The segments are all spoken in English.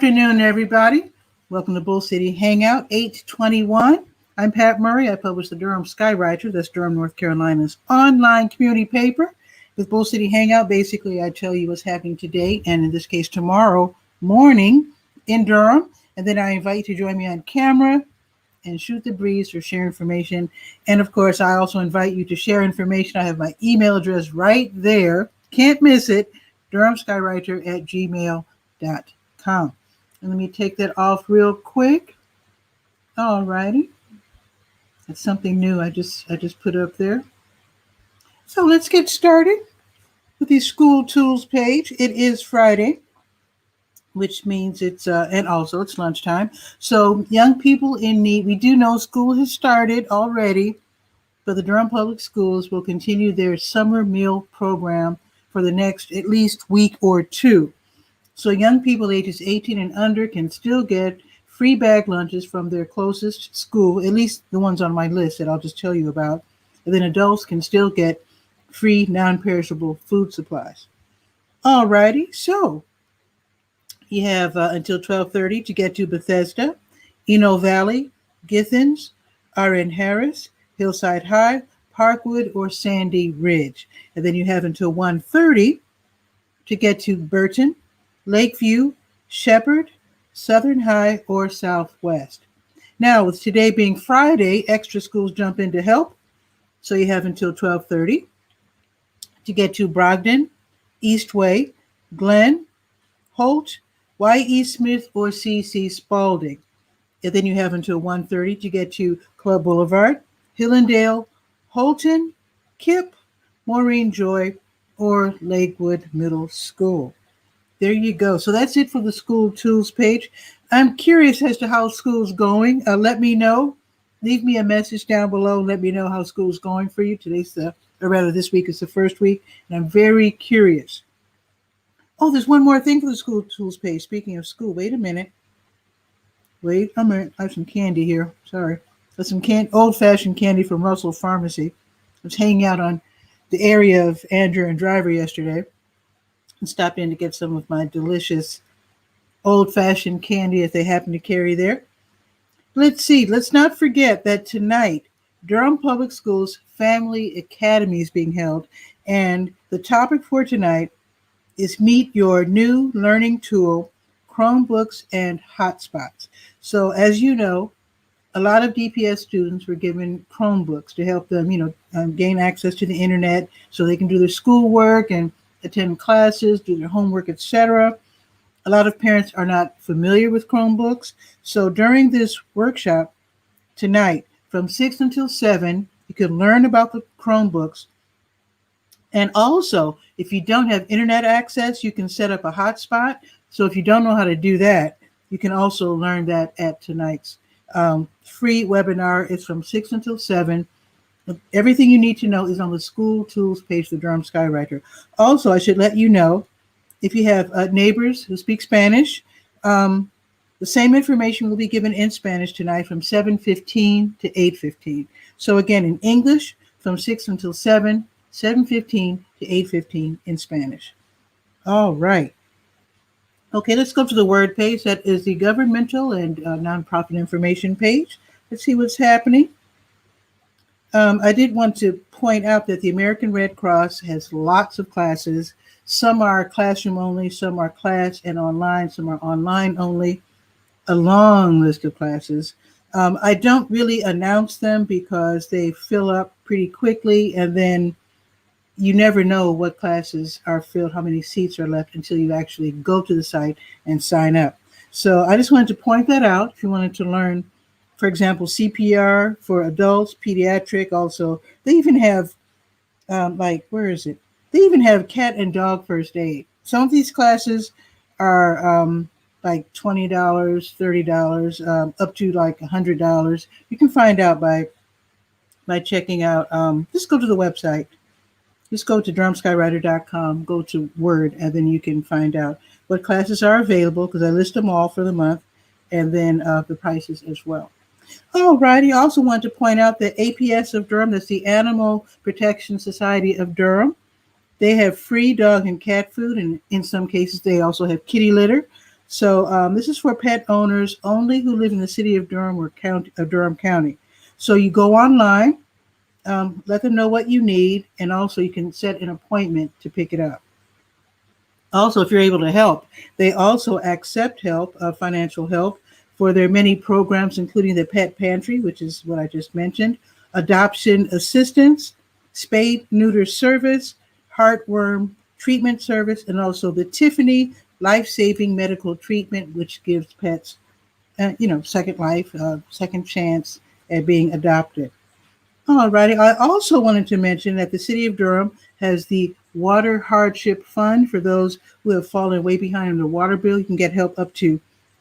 afternoon, everybody. Welcome to Bull City Hangout 821. I'm Pat Murray. I publish the Durham Skywriter. That's Durham, North Carolina's online community paper. With Bull City Hangout, basically, I tell you what's happening today, and in this case, tomorrow morning in Durham. And then I invite you to join me on camera and shoot the breeze or share information. And of course, I also invite you to share information. I have my email address right there. Can't miss it. DurhamSkywriter@gmail.com. And let me take that off real quick. All righty. That's something new I just put up there. So let's get started with the school tools page. It is Friday, which means it's lunchtime. So young people in need, we do know school has started already, but the Durham Public Schools will continue their summer meal program for the next at least week or two. So young people ages 18 and under can still get free bag lunches from their closest school, at least the ones on my list that I'll just tell you about. And then adults can still get free non-perishable food supplies. All righty, so you have until 12:30 to get to Bethesda, Eno Valley, Githens, R.N. Harris, Hillside High, Parkwood, or Sandy Ridge. And then you have until 1:30 to get to Burton, Lakeview, Shepherd, Southern High, or Southwest. Now, with today being Friday, extra schools jump in to help. So you have until 12:30 to get to Brogdon, Eastway, Glen, Holt, Y.E. Smith, or C.C. Spalding. And then you have until 1:30 to get to Club Boulevard, Hillendale, Holton, Kip, Maureen Joy, or Lakewood Middle School. There you go. So that's it for the school tools page. I'm curious as to how school's going. Let me know. Leave me a message down below. Let me know how school's going for you. This week is the first week, and I'm very curious. Oh, there's one more thing for the school tools page. Speaking of school, wait a minute. I have some candy here. Sorry. There's some old-fashioned candy from Russell Pharmacy. I was hanging out on the area of Andrew and Driver yesterday and stopped in to get some of my delicious old-fashioned candy if they happen to carry there. Let's see. Let's not forget that tonight, Durham Public Schools Family Academy is being held, and the topic for tonight is Meet Your New Learning Tool, Chromebooks and Hotspots. So as you know, a lot of DPS students were given Chromebooks to help them, gain access to the internet so they can do their schoolwork and attend classes, do their homework, etc. A lot of parents are not familiar with Chromebooks. So during this workshop tonight, from 6 until 7, you can learn about the Chromebooks. And also, if you don't have internet access, you can set up a hotspot. So if you don't know how to do that, you can also learn that at tonight's free webinar. It's from 6 until 7. Everything you need to know is on the school tools page of the Durham Skywriter. Also, I should let you know, if you have neighbors who speak Spanish, the same information will be given in Spanish tonight from 7:15 to 8:15. So again, in English, from 6 until 7, 7:15 to 8:15 in Spanish. All right. Okay, let's go to the word page. That is the governmental and nonprofit information page. Let's see what's happening. I did want to point out that the American Red Cross has lots of classes. Some are classroom only, some are class and online, some are online only. A long list of classes. I don't really announce them because they fill up pretty quickly, and then you never know what classes are filled, how many seats are left until you actually go to the site and sign up. So I just wanted to point that out. If you wanted to learn, for example, CPR for adults, pediatric, also. They even have, They even have cat and dog first aid. Some of these classes are like $20, $30, up to like $100. You can find out by checking out, just go to the website. Just go to DurhamSkywriter.com, go to Word, and then you can find out what classes are available, because I list them all for the month, and then the prices as well. All righty. I also want to point out that APS of Durham, that's the Animal Protection Society of Durham, they have free dog and cat food, and in some cases they also have kitty litter. So this is for pet owners only who live in the city of Durham or Durham County. So you go online, let them know what you need, and also you can set an appointment to pick it up. Also, if you're able to help, they also accept help, financial help, for their many programs, including the Pet Pantry, which is what I just mentioned, adoption assistance, spay neuter service, heartworm treatment service, and also the Tiffany life-saving medical treatment, which gives pets, second life, second chance at being adopted. All righty. I also wanted to mention that the city of Durham has the Water Hardship Fund for those who have fallen way behind on the water bill. You can get help up to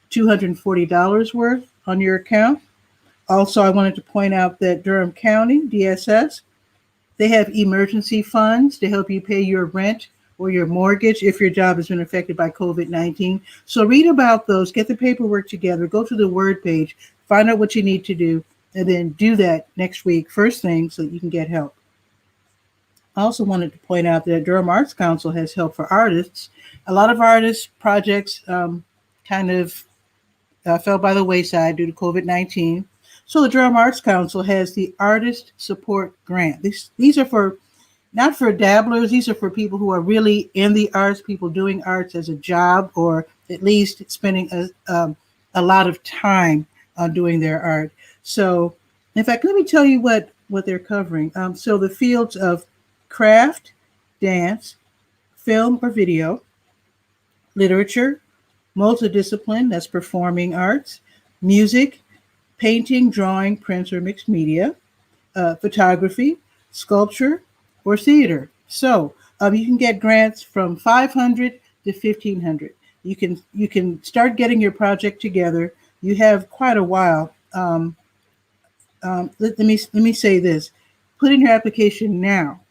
$240 worth on your account. Also, I wanted to point out that Durham County, DSS, they have emergency funds to help you pay your rent or your mortgage if your job has been affected by COVID-19. So read about those, get the paperwork together, go to the Word page, find out what you need to do, and then do that next week, first thing, so that you can get help. I also wanted to point out that Durham Arts Council has help for artists. A lot of artists' projects kind of fell by the wayside due to COVID-19. So the Durham Arts Council has the Artist Support Grant. These are for, not for dabblers, these are for people who are really in the arts, people doing arts as a job, or at least spending a lot of time on doing their art. So, in fact, let me tell you what they're covering. So the fields of craft, dance, film or video, literature, multidiscipline, that's performing arts, music, painting, drawing, prints, or mixed media, photography, sculpture, or theater. So you can get grants from $500 to $1,500. You can start getting your project together. You have quite a while. Let me say this: put in your application now.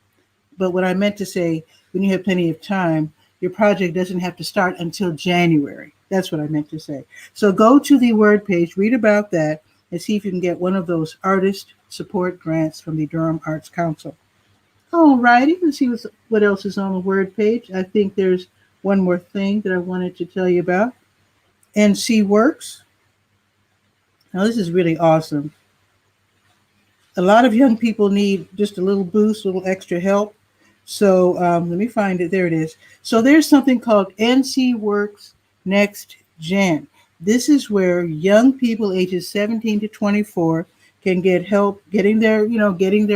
But what I meant to say, when you have plenty of time, your project doesn't have to start until January. That's what I meant to say. So go to the Word page, read about that, and see if you can get one of those artist support grants from the Durham Arts Council. All righty, let's see what else is on the Word page. I think there's one more thing that I wanted to tell you about. NC Works. Now this is really awesome. A lot of young people need just a little boost, a little extra help. So let me find it. There it is. So there's something called NC Works Next Gen. This is where young people ages 17 to 24 can get help getting their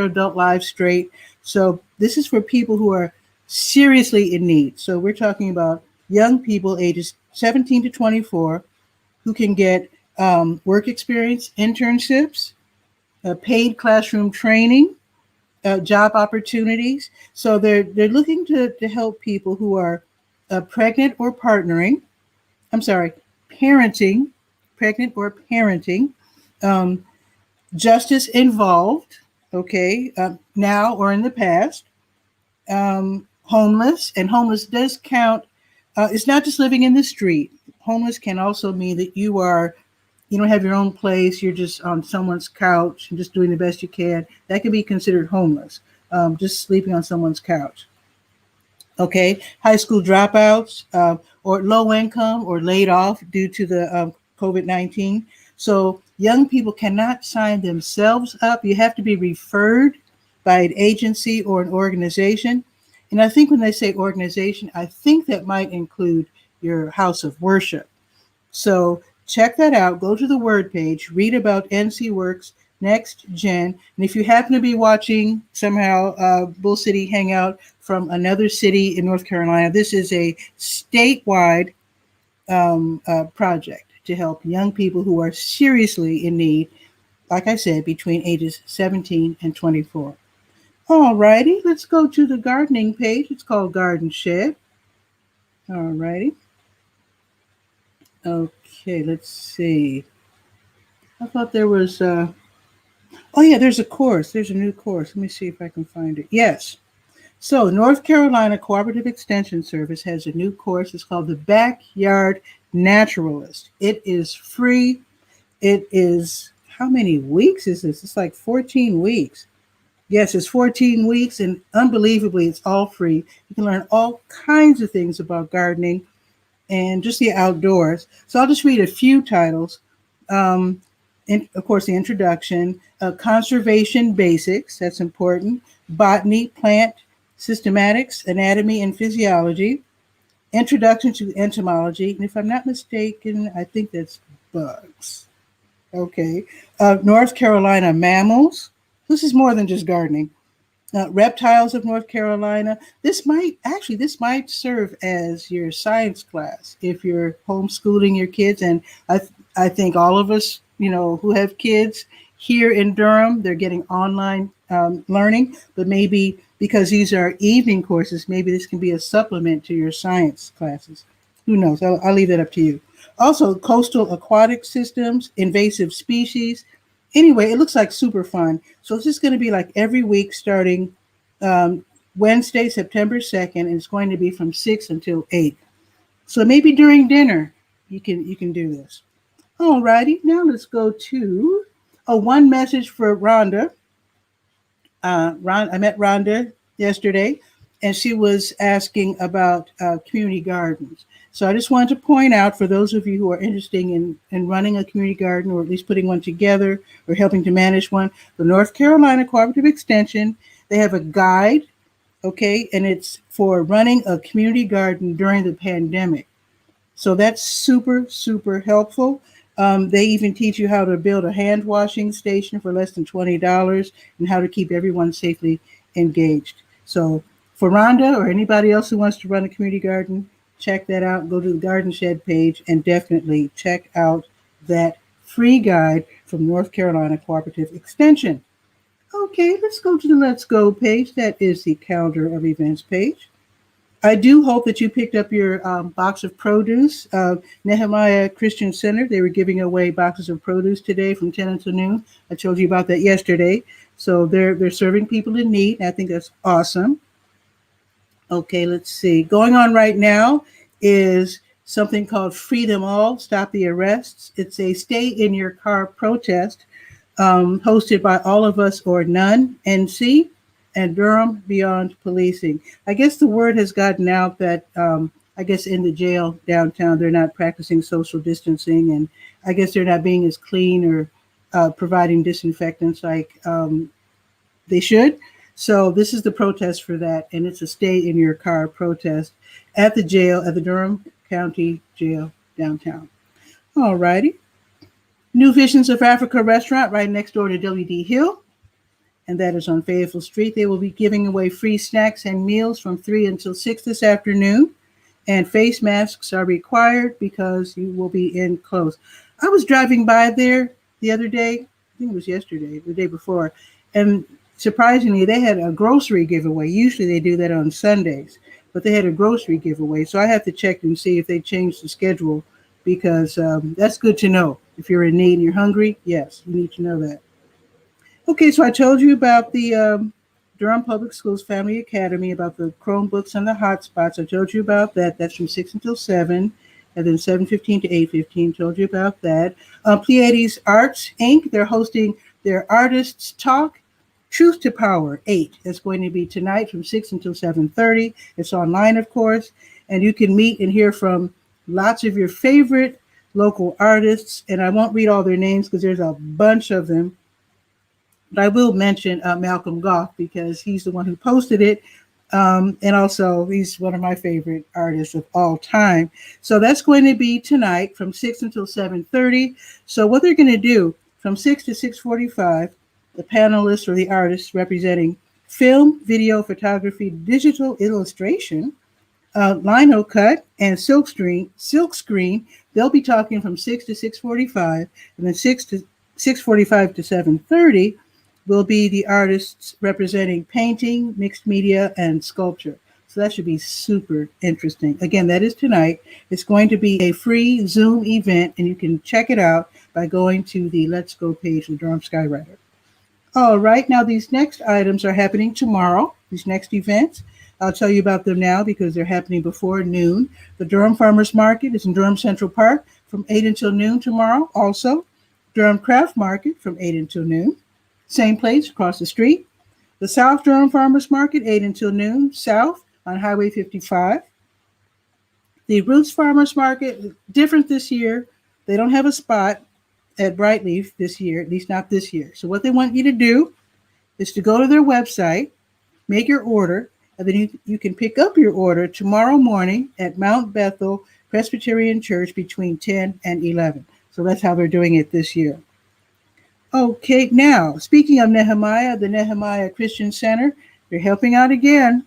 adult lives straight. So this is for people who are seriously in need. So we're talking about young people ages 17 to 24 who can get work experience, internships, paid classroom training, job opportunities. So they're looking to help people who are pregnant or parenting, pregnant or parenting, justice involved, now or in the past, homeless, and homeless does count. It's not just living in the street. Homeless can also mean that you don't have your own place, you're just on someone's couch and just doing the best you can. That can be considered homeless, just sleeping on someone's couch. Okay, high school dropouts, or low income or laid off due to the COVID-19. So young people cannot sign themselves up. You have to be referred by an agency or an organization. And I think when they say organization, I think that might include your house of worship. So check that out. Go to the Word page, read about NC Works Next Gen. And if you happen to be watching somehow Bull City Hangout from another city in North Carolina, this is a statewide project to help young people who are seriously in need, like I said, between ages 17 and 24. All righty, let's go to the gardening page. It's called Garden Shed. All righty. Okay, let's see. I thought there was, there's a course. There's a new course. Let me see if I can find it. Yes. So North Carolina Cooperative Extension Service has a new course. It's called the Backyard Naturalist. It is free. It is, how many weeks is this? It's like 14 weeks. Yes, it's 14 weeks, and unbelievably, it's all free. You can learn all kinds of things about gardening. and just the outdoors. So I'll just read a few titles. Of course, the introduction, conservation basics, that's important, botany, plant systematics, anatomy and physiology, introduction to entomology, and if I'm not mistaken, I think that's bugs. Okay. North Carolina mammals. This is more than just gardening. Reptiles of North Carolina. This might serve as your science class if you're homeschooling your kids. And I think all of us, who have kids here in Durham, they're getting online learning. But maybe because these are evening courses, maybe this can be a supplement to your science classes. Who knows? I'll leave that up to you. Also, coastal aquatic systems, invasive species. Anyway, it looks like super fun. So it's just going to be like every week starting Wednesday, September 2nd, and it's going to be from 6 until 8. So maybe during dinner, you can do this. All righty, now let's go to one message for Rhonda. I met Rhonda yesterday, and she was asking about community gardens. So I just wanted to point out, for those of you who are interested in running a community garden, or at least putting one together or helping to manage one, the North Carolina Cooperative Extension, they have a guide, okay, and it's for running a community garden during the pandemic. So that's super, super helpful. They even teach you how to build a hand washing station for less than $20 and how to keep everyone safely engaged. So for Rhonda or anybody else who wants to run a community garden, check that out. Go to the Garden Shed page and definitely check out that free guide from North Carolina Cooperative Extension. Okay, let's go to the Let's Go page. That is the calendar of events page. I do hope that you picked up your box of produce. Nehemiah Christian Center, they were giving away boxes of produce today from 10 until noon. I told you about that yesterday. So they're serving people in need. I think that's awesome. Okay, let's see. Going on right now is something called Free Them All, Stop the Arrests. It's a Stay in Your Car protest hosted by All of Us or None, NC, and Durham Beyond Policing. I guess the word has gotten out that I guess in the jail downtown, they're not practicing social distancing, and I guess they're not being as clean or providing disinfectants like they should. So this is the protest for that, and it's a Stay in Your Car protest at the jail, at the Durham County Jail downtown. All righty. New Visions of Africa restaurant right next door to W.D. Hill, and that is on Fayetteville Street. They will be giving away free snacks and meals from 3 until 6 this afternoon, and face masks are required because you will be in close. I was driving by there the other day, I think it was yesterday, the day before, and surprisingly, they had a grocery giveaway. Usually they do that on Sundays, but they had a grocery giveaway. So I have to check and see if they changed the schedule, because that's good to know. If you're in need and you're hungry, yes, you need to know that. Okay, so I told you about the Durham Public Schools Family Academy, about the Chromebooks and the hotspots. I told you about that. That's from 6 until 7, and then 7:15 to 8:15. Told you about that. Pleiades Arts, Inc., they're hosting their Artists Talk, Truth to Power 8. It's going to be tonight from 6 until 7:30. It's online, of course, and you can meet and hear from lots of your favorite local artists. And I won't read all their names because there's a bunch of them. But I will mention Malcolm Goff because he's the one who posted it. And also, he's one of my favorite artists of all time. So that's going to be tonight from 6 until 7:30. So what they're going to do from 6 to 6:45, the panelists or the artists representing film, video, photography, digital illustration, lino cut, and silk screen, they'll be talking from 6 to 6:45, and then 6:45 to 7:30 will be the artists representing painting, mixed media, and sculpture. So that should be super interesting. Again, that is tonight. It's going to be a free Zoom event, and you can check it out by going to the Let's Go page of Durham Skywriter. All right, now these next items are happening tomorrow, these next events. I'll tell you about them now because they're happening before noon. The Durham Farmers Market is in Durham Central Park from 8 until noon tomorrow. Also, Durham Craft Market from 8 until noon. Same place across the street. The South Durham Farmers Market, 8 until noon, south on Highway 55. The Roots Farmers Market, different this year. They don't have a spot at Brightleaf this year, at least not this year. So what they want you to do is to go to their website, make your order, and then you can pick up your order tomorrow morning at Mount Bethel Presbyterian Church between 10 and 11. So that's how they're doing it this year. Okay, now, speaking of Nehemiah, the Nehemiah Christian Center, they're helping out again.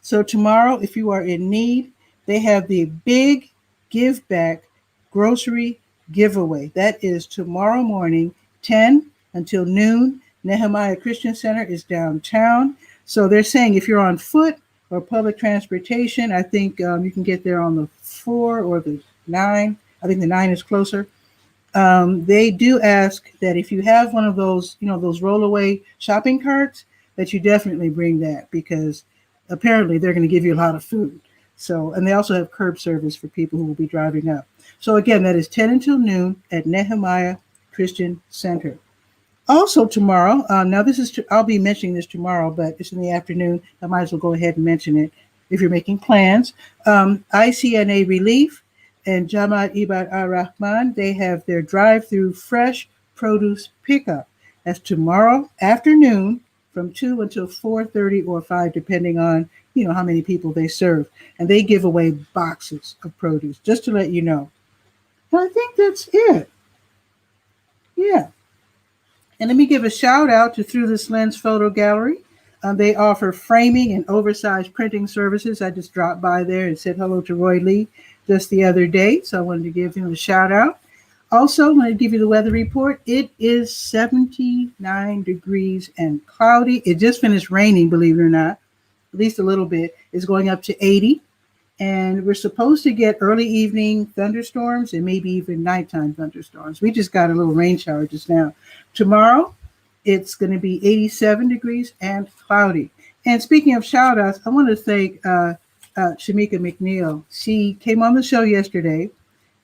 So tomorrow, if you are in need, they have the big give back grocery giveaway. That is tomorrow morning, 10 until noon. Nehemiah Christian Center is downtown. So they're saying if you're on foot or public transportation, I think you can get there on the 4 or the 9. I think the 9 is closer. They do ask that if you have one of those, those rollaway shopping carts, that you definitely bring that, because apparently they're going to give you a lot of food. So, and they also have curb service for people who will be driving up. So again, that is 10 until noon at Nehemiah Christian Center. Also tomorrow, now this is, I'll be mentioning this tomorrow, but it's in the afternoon. I might as well go ahead and mention it if you're making plans. ICNA Relief and Jamaat Ibad Ar-Rahman, they have their drive-through fresh produce pickup. That's tomorrow afternoon from 2 until 4:30 or 5, depending on, how many people they serve. And they give away boxes of produce, just to let you know. And I think that's it. Yeah. And let me give a shout out to Through This Lens Photo Gallery. They offer framing and oversized printing services. I just dropped by there and said hello to Roy Lee just the other day, so I wanted to give him a shout out. Also, I'm going to give you the weather report. It is 79 degrees and cloudy. It just finished raining, believe it or not, at least a little bit. It's going up to 80. And we're supposed to get early evening thunderstorms and maybe even nighttime thunderstorms. We just got a little rain shower just now. Tomorrow, it's going to be 87 degrees and cloudy. And speaking of shout outs, I want to thank Shamika McNeil. She came on the show yesterday.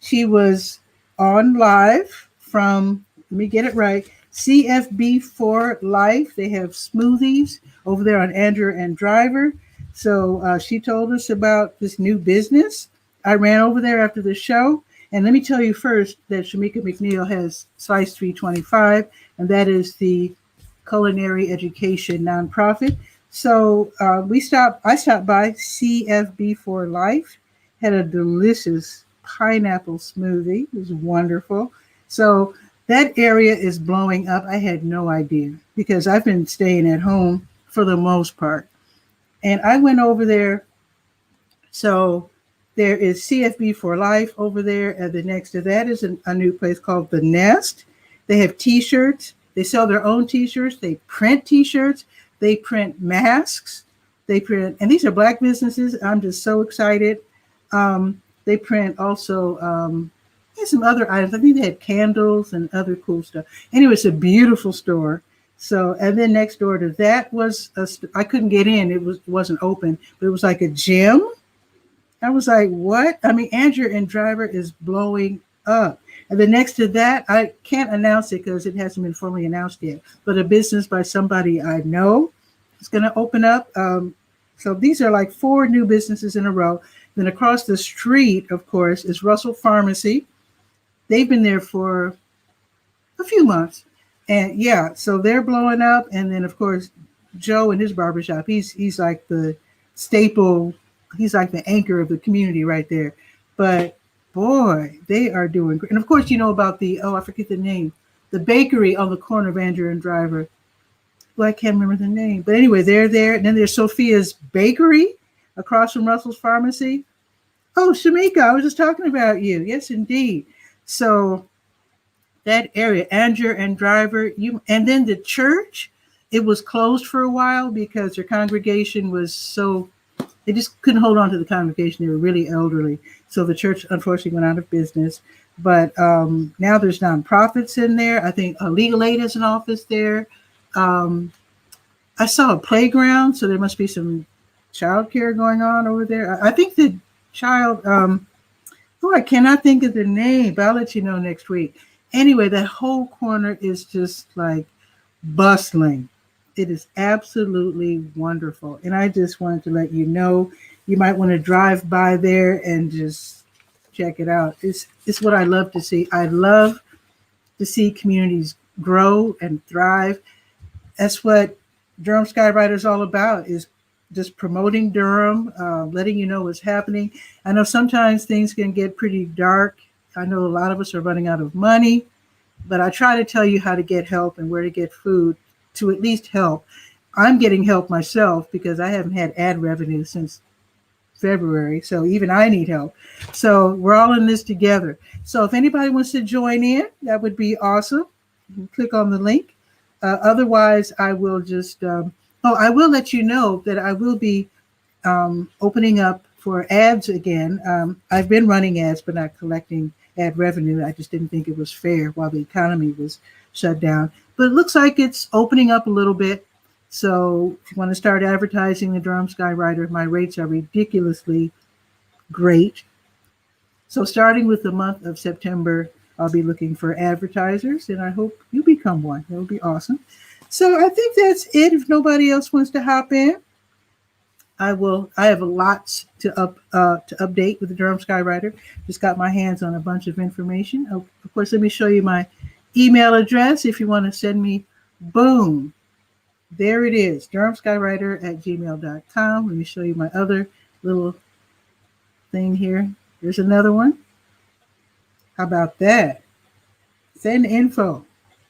She was on live from, let me get it right, CFB for Life. They have smoothies over there on Andrew and Driver. So she told us about this new business. I ran over there after the show. And let me tell you first that Shamika McNeil has Slice 325, and that is the culinary education nonprofit. So I stopped by CFB for Life, had a delicious pineapple smoothie. It was wonderful. So that area is blowing up. I had no idea, because I've been staying at home for the most part. And I went over there. So there is CFB for Life over there. And the next to that is a new place called The Nest. They have T-shirts. They sell their own T-shirts. They print T-shirts. They print masks. And these are Black businesses. I'm just so excited. They print also some other items. I think they had candles and other cool stuff. Anyway, it's a beautiful store. So, and then next door to that was I couldn't get in. It wasn't open, but it was like a gym. I was like, what? I mean, Andrew and Driver is blowing up. And then next to that, I can't announce it because it hasn't been formally announced yet, but a business by somebody I know is going to open up. So these are like 4 new businesses in a row. Then across the street, of course, is Russell Pharmacy. They've been there for a few months. And yeah, so they're blowing up. And then, of course, Joe and his barbershop, he's like the staple. He's like the anchor of the community right there. But boy, they are doing great. And of course, you know about I forget the name, the bakery on the corner of Andrew and Driver. Well, I can't remember the name. But anyway, they're there. And then there's Sophia's Bakery across from Russell's Pharmacy. Oh, Shamika, I was just talking about you. Yes, indeed. So that area, Andrew and Driver, and then the church, it was closed for a while because their congregation was they just couldn't hold on to the congregation. They were really elderly. So the church, unfortunately, went out of business. But now there's nonprofits in there. I think Legal Aid has an office there. I saw a playground, so there must be some childcare going on over there. I think the child, I cannot think of the name, but I'll let you know next week. Anyway, that whole corner is just like bustling. It is absolutely wonderful. And I just wanted to let you know you might want to drive by there and just check it out. It's what I love to see. I love to see communities grow and thrive. That's what Durham Skywriter is all about, is just promoting Durham, letting you know what's happening. I know sometimes things can get pretty dark. I know a lot of us are running out of money, but I try to tell you how to get help and where to get food to at least help. I'm getting help myself because I haven't had ad revenue since February, so even I need help. So we're all in this together. So if anybody wants to join in, that would be awesome. You can click on the link. Otherwise, I will just, I will let you know that I will be opening up for ads again. I've been running ads, but not collecting ad revenue. I just didn't think it was fair while the economy was shut down. But it looks like it's opening up a little bit. So if you want to start advertising the Durham Skywriter, my rates are ridiculously great. So starting with the month of September, I'll be looking for advertisers, and I hope you become one. It will be awesome. So I think that's it. If nobody else wants to hop in, I have lots to update with the Durham Skywriter. Just got my hands on a bunch of information. Of course, let me show you my email address if you want to send me. Boom. There it is, durhamskywriter@gmail.com. Let me show you my other little thing here. There's another one. How about that? Send info,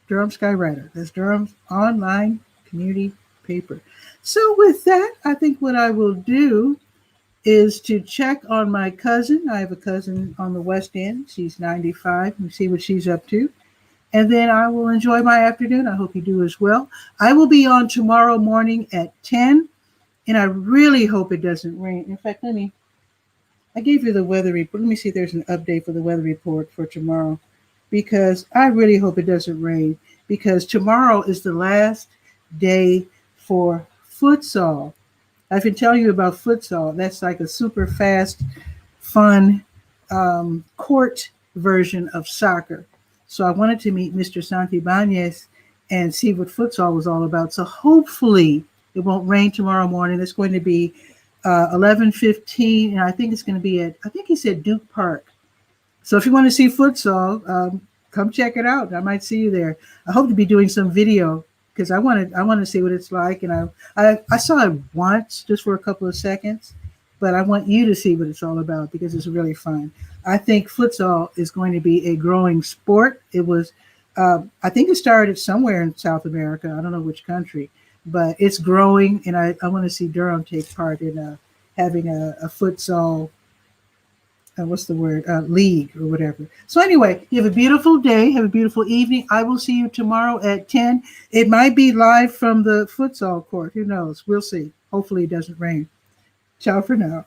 Durham Skywriter. That's Durham's online community paper. So with that, I think what I will do is to check on my cousin. I have a cousin on the West End. She's 95. And see what she's up to. And then I will enjoy my afternoon. I hope you do as well. I will be on tomorrow morning at 10, and I really hope it doesn't rain. In fact, I gave you the weather report. Let me see if there's an update for the weather report for tomorrow, because I really hope it doesn't rain, because tomorrow is the last day for futsal. I've been telling you about futsal. That's like a super fast, fun court version of soccer. So I wanted to meet Mr. 𝗕𝗨𝗟𝗟 and see what futsal was all about. So hopefully it won't rain tomorrow morning. It's going to be 11:15, and I think it's going to be I think he said Duke Park. So if you want to see futsal, come check it out. I might see you there. I hope to be doing some video because I want to see what it's like. And I saw it once just for a couple of seconds, but I want you to see what it's all about because it's really fun. I think futsal is going to be a growing sport. It was, I think it started somewhere in South America. I don't know which country, but it's growing. And I want to see Durham take part in having a futsal, league or whatever. So anyway, you have a beautiful day. Have a beautiful evening. I will see you tomorrow at 10. It might be live from the futsal court. Who knows? We'll see. Hopefully it doesn't rain. Ciao for now.